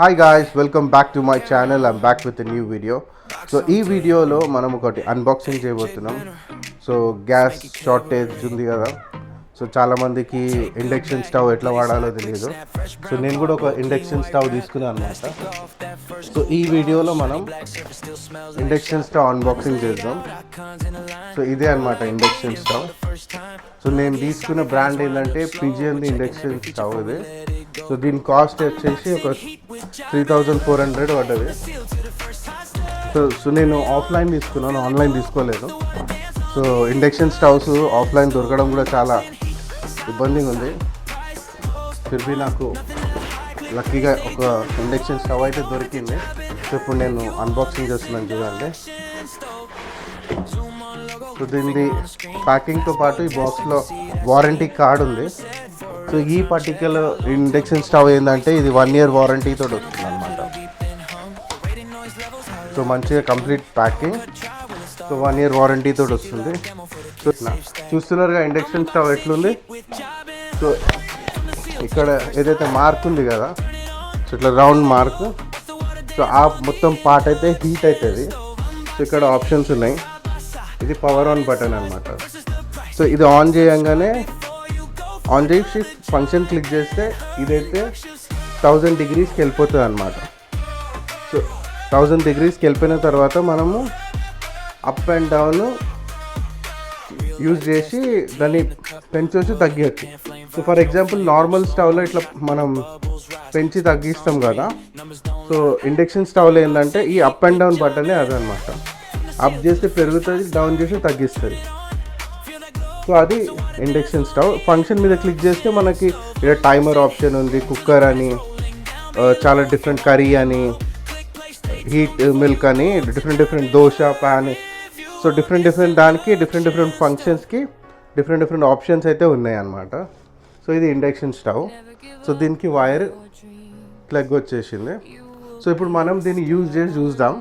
Hi guys, welcome back to my channel. I'm back with a new video. So ఈ వీడియోలో మనం ఒకటి unboxing చేయబోతున్నాం. సో గ్యాస్ షార్టేజ్ ఉంది కదా, సో చాలామందికి ఇండక్షన్ స్టవ్ ఎట్లా వాడాలో తెలియదు. సో నేను కూడా ఒక ఇండక్షన్ స్టవ్ తీసుకున్నాను అనమాట. సో ఈ వీడియోలో మనం ఇండక్షన్ స్టవ్ అన్బాక్సింగ్ చేద్దాం. సో ఇదే అనమాట ఇండక్షన్ స్టవ్. సో నేను తీసుకున్న బ్రాండ్ ఏంటంటే పిజియన్ ఇండక్షన్ స్టవ్ ఇది. సో దీని కాస్ట్ వచ్చేసి ఒక 3400 పడ్డది. సో నేను ఆఫ్లైన్ తీసుకున్నాను, ఆన్లైన్ తీసుకోలేదు. సో ఇండక్షన్ స్టవ్స్ ఆఫ్లైన్ దొరకడం కూడా చాలా ఇబ్బందిగా ఉంది. ఫిర్బీ నాకు లక్కీగా ఒక ఇండక్షన్ స్టవ్ అయితే దొరికింది. సో ఇప్పుడు నేను అన్బాక్సింగ్ చేస్తున్నాను చూడండి. సో దీనిది ప్యాకింగ్తో పాటు ఈ బాక్స్లో వారంటీ కార్డ్ ఉంది. సో ఈ పర్టిక్యులర్ ఇండక్షన్ స్టవ్ ఏంటంటే ఇది 1 year వారంటీతో వస్తుంది అనమాట. సో మంచిగా కంప్లీట్ ప్యాకింగ్. సో 1 year వారంటీతో వస్తుంది. సో చూస్తున్నారుగా ఇండక్షన్ స్టవ్ ఎట్లుంది. సో ఇక్కడ ఏదైతే మార్క్ ఉంది కదా, సో ఇట్లా రౌండ్ మార్క్. సో ఆ మొత్తం పార్ట్ అయితే హీట్ అవుతుంది. సో ఇక్కడ ఆప్షన్స్ ఉన్నాయి. ఇది పవర్ ఆన్ బటన్ అనమాట. సో ఇది ఆన్ చేయంగానే ఆన్ చేసి ఫంక్షన్ క్లిక్ చేస్తే ఇదైతే 1000 degreesకి వెళ్ళిపోతుంది అనమాట. సో 1000 degreesకి వెళ్ళిపోయిన తర్వాత మనము అప్ అండ్ డౌన్ యూజ్ చేసి దాన్ని పెంచవచ్చు తగ్గించచ్చు. సో ఫర్ ఎగ్జాంపుల్ నార్మల్ స్టవ్లో ఇట్లా మనం పెంచి తగ్గిస్తాం కదా. సో ఇండక్షన్ స్టవ్లో ఏంటంటే ఈ అప్ అండ్ డౌన్ బటనే అదనమాట. అప్ చేస్తే పెరుగుతుంది, డౌన్ చేస్తే తగ్గిస్తుంది. సో అది ఇండక్షన్ స్టవ్. ఫంక్షన్ మీద క్లిక్ చేస్తే మనకి ఇక్కడ టైమర్ ఆప్షన్ ఉంది, కుక్కర్ అని, చాలా డిఫరెంట్ కర్రీ అని, హీట్ మిల్క్ అని, different dosa pan. So different దానికి డిఫరెంట్ ఫంక్షన్స్కి డిఫరెంట్ ఆప్షన్స్ అయితే ఉన్నాయి అన్నమాట. సో ఇది ఇండక్షన్ స్టవ్. సో దీనికి వైర్ ప్లగ్ వచ్చేసింది. సో ఇప్పుడు మనం దీన్ని యూజ్ చేసి చూద్దాం.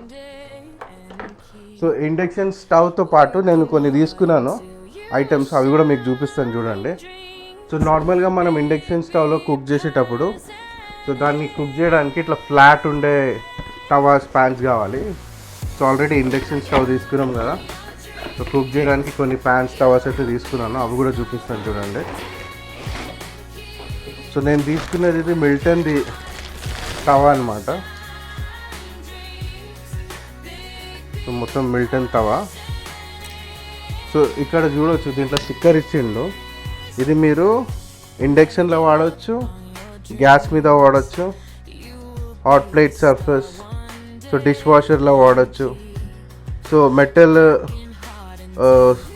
సో ఇండక్షన్ స్టవ్తో పాటు నేను కొన్ని తీసుకున్నాను ఐటమ్స్, అవి కూడా మీకు చూపిస్తాను చూడండి. సో నార్మల్గా మనం ఇండక్షన్ స్టవ్లో కుక్ చేసేటప్పుడు సో దాన్ని కుక్ చేయడానికి ఇట్లా ఫ్లాట్ ఉండే తవాస్ ప్యాన్స్ కావాలి. సో ఆల్రెడీ ఇండక్షన్ స్టవ్ తీసుకున్నాం కదా. సో కుక్ చేయడానికి కొన్ని ప్యాన్స్ తవాస్ అయితే తీసుకున్నాను, అవి కూడా చూపిస్తాను చూడండి. సో నేను తీసుకున్నది ఇది మిల్టన్ది తవా అనమాట. సో మొత్తం మిల్టన్ తవా. సో ఇక్కడ చూడవచ్చు, దీంట్లో స్టిక్కర్ ఇచ్చిండు. ఇది మీరు ఇండక్షన్లో వాడవచ్చు, గ్యాస్ మీద వాడచ్చు, hot plate surface, so dish వాషర్లో వాడచ్చు. సో మెటల్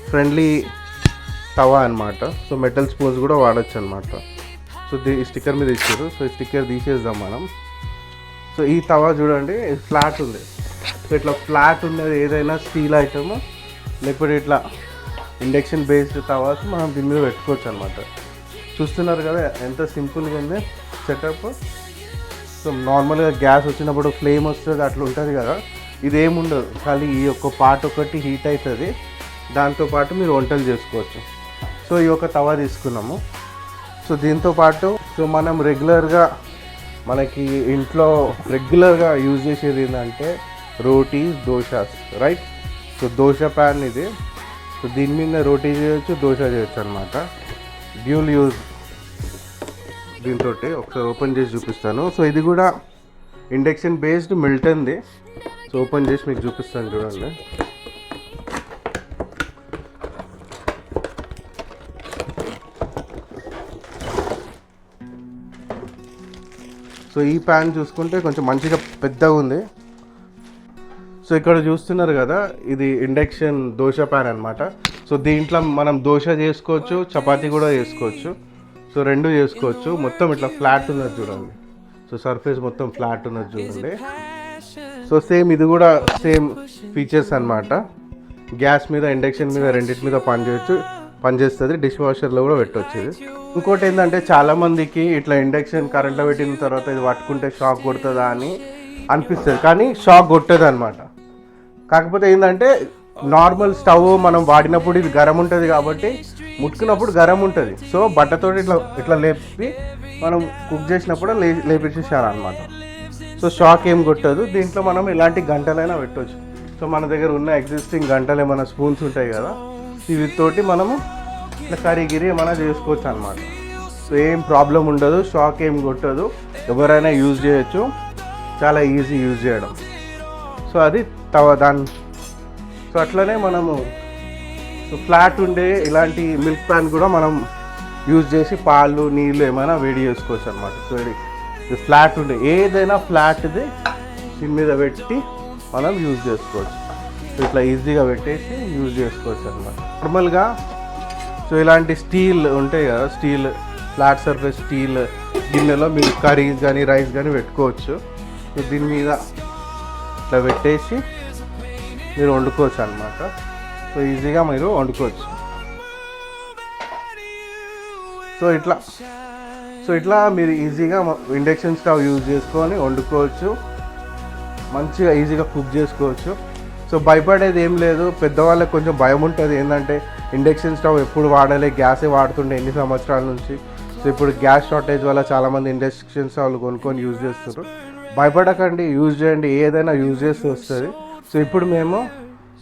ఫ్రెండ్లీ తవా అనమాట. సో మెటల్ స్పూన్స్ కూడా వాడచ్చు అనమాట. సో ఈ స్టిక్కర్ మీద ఇచ్చారు. సో ఈ స్టిక్కర్ తీసేద్దాం మనం. సో ఈ తవా చూడండి, ఫ్లాట్ ఉంది. సో ఇట్లా ఫ్లాట్ ఉన్నది ఏదైనా స్టీల్ ఐటమ్ లేకపోతే ఇట్లా ఇండక్షన్ బేస్డ్ తవాస్ మనం దీని మీద పెట్టుకోవచ్చు అనమాట. చూస్తున్నారు కదా ఎంత సింపుల్గా ఉంది సెటప్. సో నార్మల్గా గ్యాస్ వచ్చినప్పుడు ఫ్లేమ్ వస్తుంది, అట్లా ఉంటుంది కదా. ఇదేముండదు, ఖాళీ ఈ యొక్క పార్ట్ ఒకటి హీట్ అవుతుంది, దాంతోపాటు మీరు వంటలు చేసుకోవచ్చు. సో ఈ యొక్క తవా తీసుకున్నాము. సో దీంతోపాటు సో మనం రెగ్యులర్గా మనకి ఇంట్లో రెగ్యులర్గా యూజ్ చేసేది ఏంటంటే rotis, dosas, right. So dosa pan ఇది. సో దీని మీద రోటీ చేయొచ్చు, దోశ చేయొచ్చు అనమాట. డ్యూల్ యూజ్ దీంతో ఒకసారి ఓపెన్ చేసి చూపిస్తాను. సో ఇది కూడా ఇండక్షన్ బేస్డ్ మిల్టన్ది. సో ఓపెన్ చేసి మీకు చూపిస్తాను చూడండి. సో ఈ ప్యాన్ చూసుకుంటే కొంచెం మంచిగా పెద్దగా ఉంది. సో ఇక్కడ చూస్తున్నారు కదా, ఇది ఇండక్షన్ దోశ ప్యాన్ అనమాట. సో దీంట్లో మనం దోశ చేసుకోవచ్చు, చపాతీ కూడా చేసుకోవచ్చు. సో రెండు చేసుకోవచ్చు. మొత్తం ఇట్లా ఫ్లాట్ ఉన్నది చూడండి. సో సర్ఫేస్ మొత్తం ఫ్లాట్ ఉన్నది చూడండి. సో సేమ్ ఇది కూడా సేమ్ ఫీచర్స్ అనమాట. గ్యాస్ మీద, ఇండక్షన్ మీద, రెండింటి మీద పనిచేస్తుంది. డిష్ వాషర్లో కూడా పెట్టవచ్చు ఇది. ఇంకోటి ఏంటంటే చాలామందికి ఇట్లా ఇండక్షన్ కరెంట్లో పెట్టిన తర్వాత ఇది పట్టుకుంటే షాక్ కొడుతుందా అని అనిపిస్తుంది, కానీ షాక్ కొట్టదు అనమాట. కాకపోతే ఏంటంటే నార్మల్ స్టవ్ మనం వాడినప్పుడు ఇది గరం ఉంటుంది కాబట్టి ముట్టుకున్నప్పుడు గరం ఉంటుంది. సో బట్టతో ఇట్లా లేపి మనం కుక్ చేసినప్పుడు లేపేసేసారనమాట. సో షాక్ ఏం కొట్టదు. దీంట్లో మనం ఎలాంటి గంటలైనా పెట్టవచ్చు. సో మన దగ్గర ఉన్న ఎగ్జిస్టింగ్ గంటలు ఏమైనా స్పూన్స్ ఉంటాయి కదా, వీటితోటి మనము ఇట్లా కర్రీ గిరి ఏమైనా చేసుకోవచ్చు అనమాట. సో ఏం ప్రాబ్లం ఉండదు, షాక్ ఏం కొట్టదు, ఎవరైనా యూజ్ చేయొచ్చు, చాలా ఈజీ యూజ్ చేయడం. సో అది సో అట్లనే మనము ఫ్లాట్ ఉండే ఇలాంటి మిల్క్ ప్యాన్ కూడా మనం యూజ్ చేసి పాలు నీళ్ళు ఏమైనా వేడి చేసుకోవచ్చు అనమాట. సో ఇది ఫ్లాట్ ఉండే ఏదైనా ఫ్లాట్ది దీని మీద పెట్టి మనం యూజ్ చేసుకోవచ్చు. సో ఇట్లా ఈజీగా పెట్టేసి యూజ్ చేసుకోవచ్చు అనమాట. నార్మల్గా సో ఇలాంటి స్టీల్ ఉంటాయి కదా, స్టీల్ ఫ్లాట్ సర్ఫేస్ స్టీల్ గిన్నెలో మీరు కర్రీస్ కానీ రైస్ కానీ పెట్టుకోవచ్చు. సో దీని మీద ఇట్లా పెట్టేసి మీరు వండుకోవచ్చు అనమాట. సో ఈజీగా మీరు వండుకోవచ్చు. సో ఇట్లా మీరు ఈజీగా ఇండక్షన్ స్టవ్ యూజ్ చేసుకొని వండుకోవచ్చు, మంచిగా ఈజీగా కుక్ చేసుకోవచ్చు. సో భయపడేది ఏం లేదు. పెద్దవాళ్ళకి కొంచెం భయం ఉంటుంది, ఏంటంటే ఇండక్షన్ స్టవ్ ఎప్పుడు వాడాలి, గ్యాసే వాడుతుండే ఎన్ని సంవత్సరాల నుంచి. సో ఇప్పుడు గ్యాస్ షార్టేజ్ వల్ల చాలామంది ఇండక్షన్ స్టవ్లు కొనుక్కొని యూజ్ చేస్తారు. భయపడకండి, యూజ్ చేయండి, ఏదైనా యూజ్ చేస్తూ వస్తుంది. సో ఇప్పుడు మేము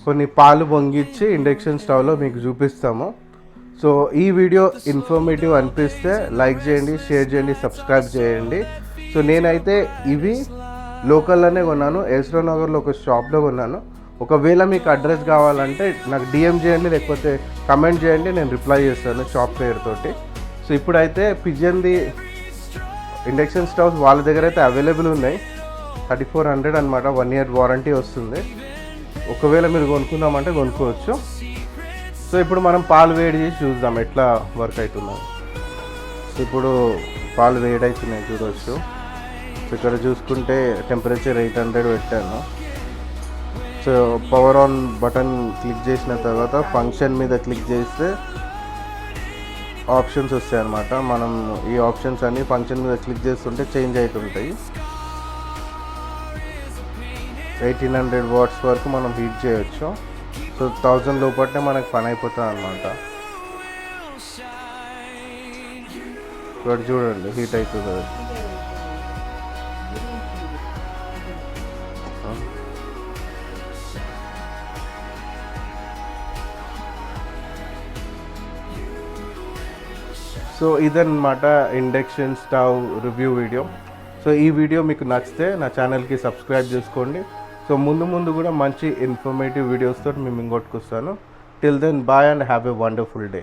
కొన్ని పాలు పొంగిచ్చి ఇండక్షన్ స్టవ్లో మీకు చూపిస్తాము. సో ఈ వీడియో ఇన్ఫర్మేటివ్ అనిపిస్తే లైక్ చేయండి, షేర్ చేయండి, సబ్స్క్రైబ్ చేయండి. సో నేనైతే ఇవి లోకల్లోనే కొన్నాను, ఎస్రో నగర్లో ఒక షాప్లో కొన్నాను. ఒకవేళ మీకు అడ్రస్ కావాలంటే నాకు డిఎం చేయండి, లేకపోతే కమెంట్ చేయండి, నేను రిప్లై చేస్తాను షాప్ పేరు తోటి. సో ఇప్పుడైతే పిజన్ది ఇండక్షన్ స్టవ్స్ వాళ్ళ దగ్గర అయితే అవైలబుల్ ఉన్నాయి. 3400 అనమాట, 1 year వారంటీ వస్తుంది. ఒకవేళ మీరు కొనుక్కుందామంటే కొనుక్కోవచ్చు. సో ఇప్పుడు మనం పాలు వేడి చేసి చూద్దాం ఎట్లా వర్క్ అవుతుందో. ఇప్పుడు పాలు వేడి అవుతున్నాయి చూడవచ్చు. సో ఇక్కడ చూసుకుంటే టెంపరేచర్ 800 పెట్టాను. So power on button click చేసిన తర్వాత ఫంక్షన్ మీద క్లిక్ చేస్తే ఆప్షన్స్ వస్తాయి అన్నమాట. మనం ఈ ఆప్షన్స్ అన్ని ఫంక్షన్ మీద క్లిక్ చేస్తుంటే చేంజ్ అవుతుంటాయి. 1800 watts వరకు మనం హీట్ చేయొచ్చు. సో 1000 లోపలనే మనకు పని అయిపోతుంది అన్నమాట. ఇక్కడ చూడండి హీట్ అవుతుంది. సో ఇదన్నమాట induction stove review video. So ఈ వీడియో మీకు నచ్చితే నా ఛానల్కి సబ్స్క్రైబ్ చేసుకోండి. సో ముందు కూడా మంచి ఇన్ఫర్మేటివ్ వీడియోస్తో మేము ఇంకొట్టుకొస్తాను. Till then bye and have a wonderful day.